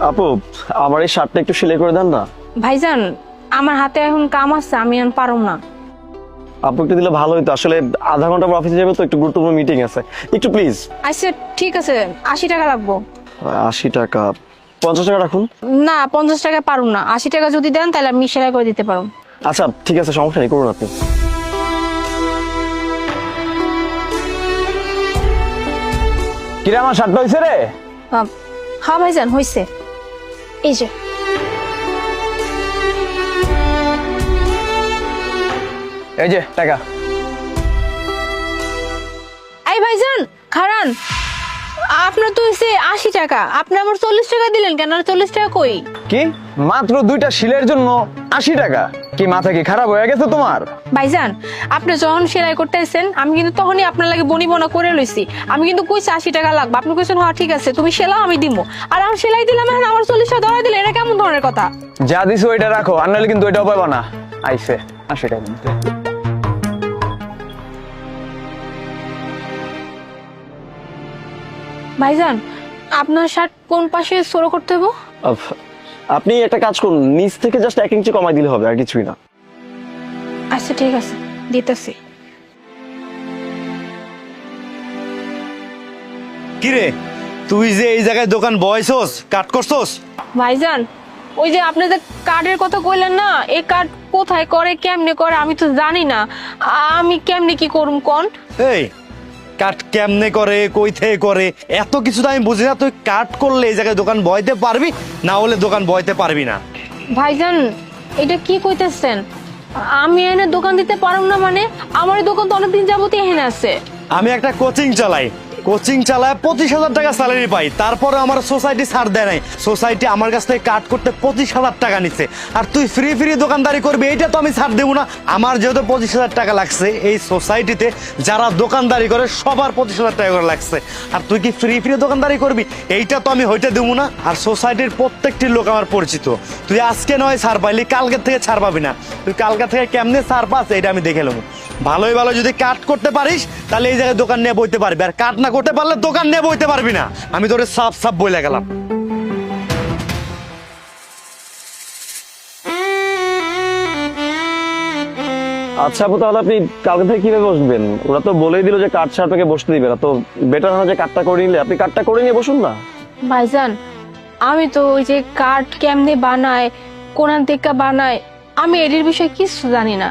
আপু, আমার এই শার্টটা একটু সেলাই করে দেন না। ভাইজান, আমার হাতে এখন কাম আছে, আমি এখন পারুম না। আপু একটু দিলে ভালো হতো, আসলে আধা ঘন্টা পর অফিসে যাবে তো, একটু গুরুত্বপূর্ণ মিটিং আছে, একটু প্লিজ। আচ্ছা ঠিক আছে, 80 টাকা লাগবো। 80 টাকা? 50 টাকা রাখুন। না, 50 টাকা পারুম না, 80 টাকা যদি দেন তাহলে আমি সেলাই করে দিতে পারুম। আচ্ছা ঠিক আছে, সমস্যা নেই, করুন আপনি। কিরে আমার শার্টটা হয়েছে রে? হ্যাঁ ভাইজান, হয়েছে। এই যে এই যে টাকা। এই ভাইজান খারান, আপনার তো হয়েছে 80 টাকা, আপনি আমার 40 টাকা দিলেন কেন? আর 40 টাকা কই? কি মাত্র 2টা শিলের জন্য 80 টাকা? কি মাথা কি খারাপ হয়ে গেছে তোমার? ভাইজান, আপনি যখন সেলাই করতে আসছেন আমি কিন্তু তখনই আপনার লাগে বনি বনা করে লইছি। আমি কিন্তু কইছি 80 টাকা লাগবে, আপনি কইছেন হ্যাঁ ঠিক আছে তুমি সেলাও আমি দিমু। আর আমি সেলাই দিলাম, এখন আমার 40 টাকা ধরা দিলে, এটা কেমন ধরনের কথা? যা দিছো ওইটা রাখো, আর নাহলে কিন্তু ওইটাও পাবা না। আইছে 80 টাকা নিতে। ভাইজান, আপনার শার্ট কোন পাশে সরো করতে হবে? আপনি একটা কাজ করুন, নিচ থেকে জাস্ট 1 ইঞ্চি কমাই দিলে হবে, আর কিছুই না। আচ্ছা ঠিক আছে, দিতেছি। কিরে, তুই যে এই জায়গায় দোকান বয়সোস, কাট করছোস? ভাইজান, ওই যে আপনি যে কার্ডের কথা কইলেন না, এই কার্ড কোথায় করে কেমনে করে আমি তো জানি না। আমি কেমনে কি করুম কোন? এই কাট কেমনে করে, কই থেকে করে, এত কিছু তো আমি বুঝি না। তুই কাট করলে এই জায়গায় দোকান বইতে পারবি, না হলে দোকান বইতে পারবি না। ভাইজান, এটা কি কইতেছেন? আমি এনে দোকান দিতে পারুম না মানে? আমার এই দোকান তো অনেকদিন যাবতই এখানে আছে। আমি একটা কোচিং চালাই, কোচিং চালায় 25,000 টাকা স্যালারি পাই, তারপরে আমার সোসাইটি ছাড় দেয় নাই। সোসাইটি আমার কাছ থেকে কাট করতে 25,000 টাকা নিচ্ছে, আর তুই ফ্রি ফ্রি দোকানদারি করবি, এইটা তো আমি ছাড় দেবো না। আমার যেহেতু 25,000 টাকা লাগছে, এই সোসাইটিতে যারা দোকানদারি করে সবার 25,000 টাকা করে লাগছে, আর তুই কি ফ্রি ফ্রি দোকানদারি করবি, এইটা তো আমি হইতে দেবো না। আর সোসাইটির প্রত্যেকটি লোক আমার পরিচিত। তুই আজকে নয় ছাড় পাইলি, কালকে থেকে ছাড় পাবি না। তুই কালকে থেকে কেমনে ছাড় পাস এটা আমি দেখে নেবো। ভালোই ভালো যদি কাট করতে পারিস তাহলে এই জায়গায় দোকান নিয়ে বইতে পারবি, আর কাট না করতে পারলে দোকান নিয়ে বইতে পারবি না। আমি তোরে সাফ সাফ বলে গেলাম। আচ্ছা আপু, তাহলে আপনি কালকে থেকে কিভাবে বসবেন? ওরা তো বলেই দিল যে কাট ছাড়া আপনাকে বসতে দিবে না, তো বেটার হয় না যে কাটটা করে নিলে? আপনি কাটটা করে নিয়ে বসুন না। ভাইজান, আমি তো ওই যে কার্ড কেমনে বানায়, কোরআন থেকে বানায়, আমি এটির বিষয়ে কিছু জানি না।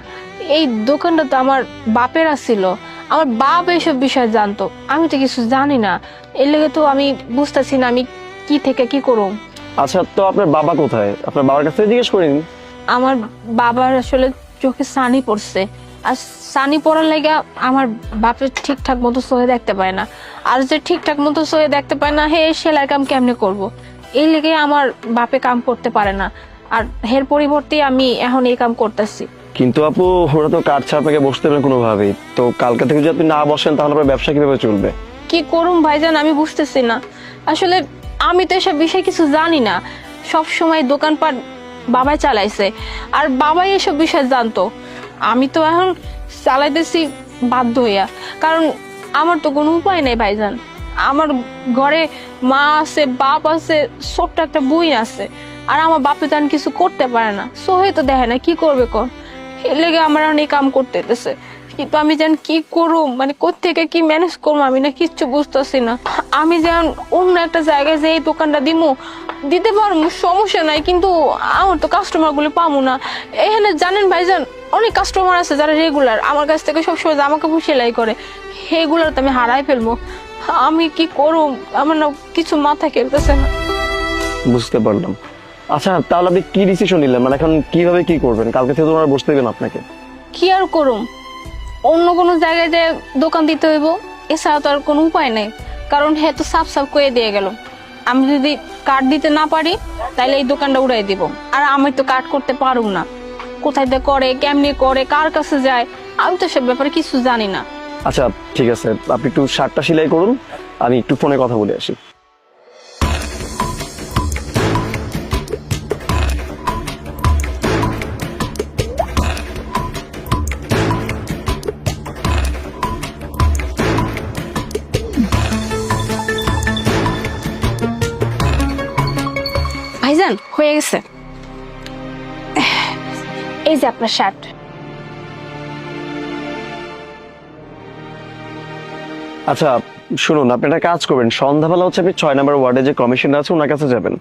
এই দোকানটা তো আমার বাপের ছিল, আমার বাপ এইসব বিষয় জানতো, আমি তো কিছু জানি না। এর লেগে তো আমি বুঝতেছি না আমি কি থেকে কি করুম। আচ্ছা, তো আপনার বাবা কোথায়? আপনার বাবার কাছ থেকে জিজ্ঞেস করিনি? আমার বাবার আসলে চোখে সানি পড়ছে, আর সানি পড়ার লেগে আমার বাপের ঠিকঠাক মতো সহে দেখতে পায় না। আর যে ঠিকঠাক মতো সহে দেখতে পায় না, হে সেলাই কাম কেমনে করব? এই লেগে আমার বাপে কাম করতে পারে না, আর এর পরিবর্তে আমি এখন এই কাম করতেছি। কিন্তু আপু, ওরা তো কাট ছাড়া আপনাকে বসতে দেবে কোনোভাবেই, তো কালকে থেকে যদি আপনি না বসেন তাহলে আপনার ব্যবসা কিভাবে চলবে? কি করুম ভাইজান, আমি বুঝতেছি না। আসলে আমি তো এসব বিষয়ে কিছু জানি না, সব সময় দোকানপাট বাবাই চালাইছে, আর বাবাই এসব বিষয় জানতো। আমি তো এখন চালাইতেছি বাধ্য হইয়া, কারণ আমার তো কোনো উপায় নেই ভাইজান। আমার ঘরে মা আছে, বাপ আছে, ছোট্ট একটা বই আছে, আর আমার বাপে তো আর কিছু করতে পারে না, সোহে তো দেখে না, কি করবে কর? এর লেগে আমার অনেক কাম করতে হইতেছে। কিন্তু আমি যেন কি করুম, মানে কোত্থেকে কি ম্যানেজ করবো আমি না কিচ্ছু বুঝতেছি না। আমি যেন অন্য একটা জায়গায় যে এই দোকানটা দিতে পারবো, সমস্যা নাই, কিন্তু আমার তো কাস্টমার গুলো পাবো না। এখানে জানেন ভাইজান, অনেক কাস্টমার আছে যারা রেগুলার আমার কাছ থেকে সবসময় জামা কাপড় সেলাই করে, সেগুলার তো আমি হারাই ফেলবো। আমি কি করুম, আমার না কিছু মাথা খেলতেছে না। বুঝতে পারলাম। আচ্ছা তাহলে আপনি কি ডিসিশন নিলেন, মানে এখন কিভাবে কি করবেন? কালকে থেকে তো ওরা বসতে দেবেন আপনাকে। কি আর করুম, অন্য কোনো জায়গায় যে দোকান দিতে হইব, এছাড়া তো আর কোনো উপায় নেই। কারণ হ্যাঁ তো সাফ সাফ করে দিয়ে গেল, আমি যদি কার্ড দিতে না পারি তাহলে এই দোকানটা উড়াই দিব। আর আমি তো কার্ড করতে পারুম না, কোথায় দিয়ে করে, কেমনি করে, কার কাছে যায়, আমি তো সব ব্যাপারে কিছু জানি না। আচ্ছা ঠিক আছে, আপনি একটু শার্টটা সেলাই করুন, আমি একটু ফোনে কথা বলে আসি। ভাইজান হয়ে গেছে, এই যে আপনার শার্ট। আচ্ছা শুনুন, আপনি একটা কাজ করবেন, সন্ধ্যাবেলা হচ্ছে আপনি 6 নম্বর ওয়ার্ডে যে কমিশনার আছে ওনার কাছে যাবেন।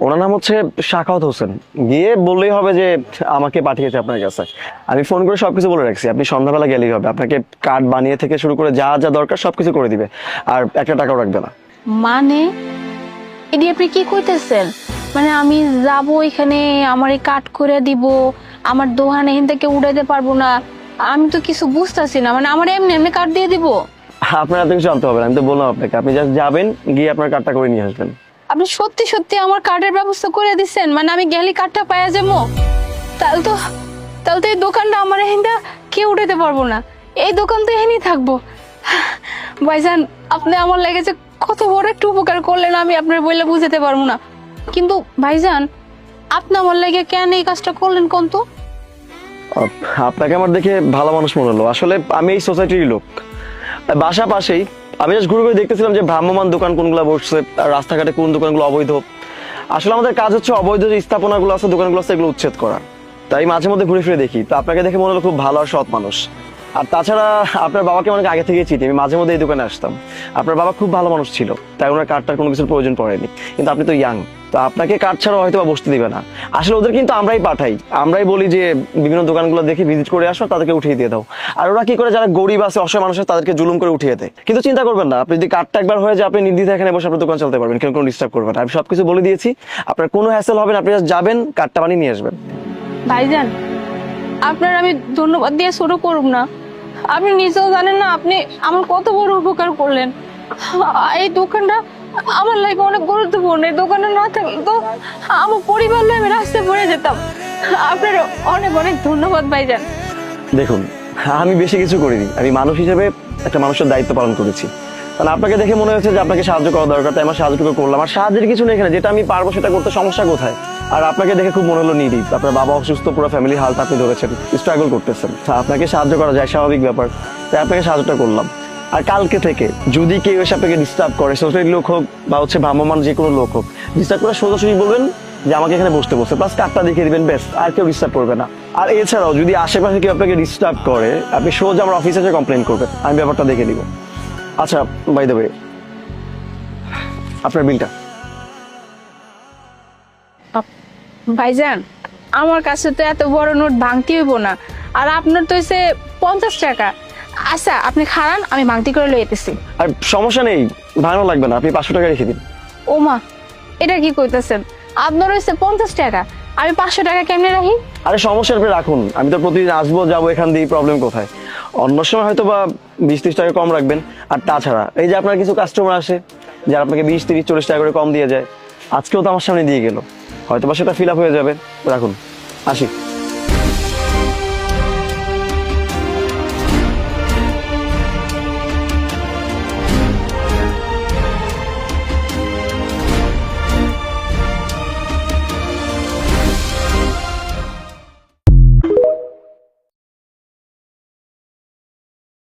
ওনার নাম হচ্ছে সাখাওয়াত হোসেন। গিয়ে বললেই হবে যে আমাকে পাঠিয়েছে আপনার কাছে। আমি ফোন করে সবকিছু বলে রাখছি, আপনি সন্ধ্যাবেলা গেলেই হবে। আপনাকে কার্ড বানিয়ে থেকে শুরু করে যা যা দরকার সবকিছু করে দিবে, আর একটা টাকাও রাখবে না। মানে এটি আপনি কি কইতেছেন? মানে আমি যাব এখানে, আমার কাট করে দিব, আমার দোকানে এখান থেকে উড়াইতে পারবো না? আমি তো কিছু বুঝতেছি না। মানে আমার এমনি এমনি কাট দিয়ে দিব? আপনার এত কিছু জানতে হবে না, আমি তো বললাম আপনাকে, আপনি জাস্ট যাবেন, গিয়ে আপনার কার্ডটা করে নিয়ে আসবেন। আপনি সত্যি সত্যি আমার কার্ডের ব্যবস্থা করে দিচ্ছেন? মানে আমি গেলি কার্ডটা পাইয়া যাবো? তাহলে তো এই দোকানটা আমার এখানটা কেউ উঠাতে পারবো না, এই দোকান তো এখানেই থাকবো। ভাইজান আপনি আমার লেগেছে কত বড় একটা উপকার করলেন, আমি আপনার বইলে বুঝাতে পারবো না। কিন্তু ভাইজান আপনি আমার লেগে কেন এই কাজটা করলেন কোন তো? আপনাকে আমার দেখে ভালো মানুষ মনে হলো। আসলে আমি এই সোসাইটির লোক, বাসা পাশেই। আমি জাস্ট ঘুরে ঘুরে দেখতেছিলাম যে ভ্রাম্যমান দোকান কোনগুলো বসছে, আর রাস্তাঘাটে কোন দোকানগুলো অবৈধ। আসলে আমাদের কাজ হচ্ছে অবৈধ যে স্থাপনাগুলো আছে, দোকানগুলো আছে, এগুলো উচ্ছেদ করা। তাই মাঝে মধ্যে ঘুরে ফিরে দেখি। তো আপনাকে দেখে মনে হলো খুব ভালো আর সৎ মানুষ। আর তাছাড়া আপনার বাবাকে অনেক আগে থেকে চিনি, আমি মাঝে মধ্যে এই দোকানে আসতাম। আপনার বাবা খুব ভালো মানুষ ছিল, তাই ওনার কার্ডটার কোনো কিছুর প্রয়োজন পড়েনি। কিন্তু আপনি তো ইয়াং, তো আপনাকে কার্ড ছাড়া হয়তো বা বসতে দিবে না। আসলে ওদের কিন্তু আমরাই পাঠাই, আমরাই বলি যে বিভিন্ন দোকানগুলো দেখে ভিজিট করে আসো, তাদেরকে উঠিয়ে দিয়ে দাও। আর ওরা কি করে, যারা গরিব আছে, অসহায় মানুষ আছে, তাদেরকে জুলুম করে উঠিয়ে দেয়। কিন্তু চিন্তা করবেন না, আপনি যদি কার্ডটা একবার হয়ে যায়, আপনি নির্দ্বিধায় এখানে বসে আপনার দোকান চালাতে পারবেন, কেউ কোনো ডিস্টার্ব করবে না। আমি সবকিছু বলে দিয়েছি, আপনার কোনো হ্যাসেল হবে না। আপনি just যাবেন, কার্ডটা বানিয়ে নিয়ে আসবেন। ভাইজান আপনার আমি ধন্যবাদ দিয়ে শুরু করব না। আপনি নিজেও জানেন না আপনি আমার কত বড় উপকার করলেন। এই দোকানটা আমার লাইফে অনেক গুরুত্বপূর্ণ। এই দোকানে না থাকলে তো আমার পরিবার নিয়ে আমি রাস্তায় পড়ে যেতাম। আপনার অনেক অনেক ধন্যবাদ ভাইজান। দেখুন, আমি বেশি কিছু করিনি, আমি মানুষ হিসেবে একটা মানুষের দায়িত্ব পালন করেছি। কারণ আপনাকে দেখে মনে হয়েছে যে আপনাকে সাহায্য করা দরকার, তাই আমার সাহায্যটুকু করলাম। আর সাহায্যের কিছু নেই এখানে, যেটা আমি পারবো সেটা করতে সমস্যা কোথায়? আর আপনাকে দেখে খুব মনে হলো নিডি, আপনার বাবা অসুস্থ, পুরো ফ্যামিলি হালটা আপনি ধরেছেন, স্ট্রাগল করতেছেন। তা আপনাকে সাহায্য করা যায়, স্বাভাবিক ব্যাপার, তাই আপনাকে সাহায্যটা করলাম। আর কালকে থেকে যদি কেউ এসে আপনাকে ডিস্টার্ব করে, সোসাইটির লোক হোক বা হচ্ছে ভ্রাম্যমান যে কোনো লোক হোক, ডিস্টার্ব করে সোজাসুজি বলবেন যে আমাকে এখানে বসতে প্লাস কার্ডটা দেখিয়ে দিবেন, বেশ, আর কেউ ডিস্টার্ব করবে না। আর এছাড়াও যদি আশেপাশে কেউ আপনাকে ডিস্টার্ব করে, আপনি সোজা আমার অফিসে এসে কমপ্লেন করবেন, আমি ব্যাপারটা দেখে দিব। আচ্ছা বাই দ্য ওয়ে, আপনার বিলটা। ভাইজান আমার কাছে তো এত বড় নোট ভাঙতে হইব না, আর আপনার তো হচ্ছে 50 টাকা। আচ্ছা আপনি খারান, আমি ভাঙতি করে লই যেতেছি। আর সমস্যা নেই, ভাঙানো লাগবে না, আপনি 500 টাকা রেখে দিন। ওমা, এটা কি কইতেছেন? আপনার হচ্ছে 50 টাকা, আমি 500 টাকা কেমনে রাখি? আরে সমস্যা আপনি রাখুন, আমি তো প্রতিদিন আসবো যাবো, এখান দিয়ে প্রবলেম কোথায়? অন্য সময় হয়তো বা 20-30 টাকা কম রাখবেন। আর তাছাড়া এই যে আপনার কিছু কাস্টমার আসে যারা আপনাকে 20-30-40 টাকা করে কম দিয়ে যায়, আজকেও তো আমার সামনে দিয়ে গেল, হয়তো বা সেটা ফিল আপ হয়ে যাবে। রাখুন, আসি।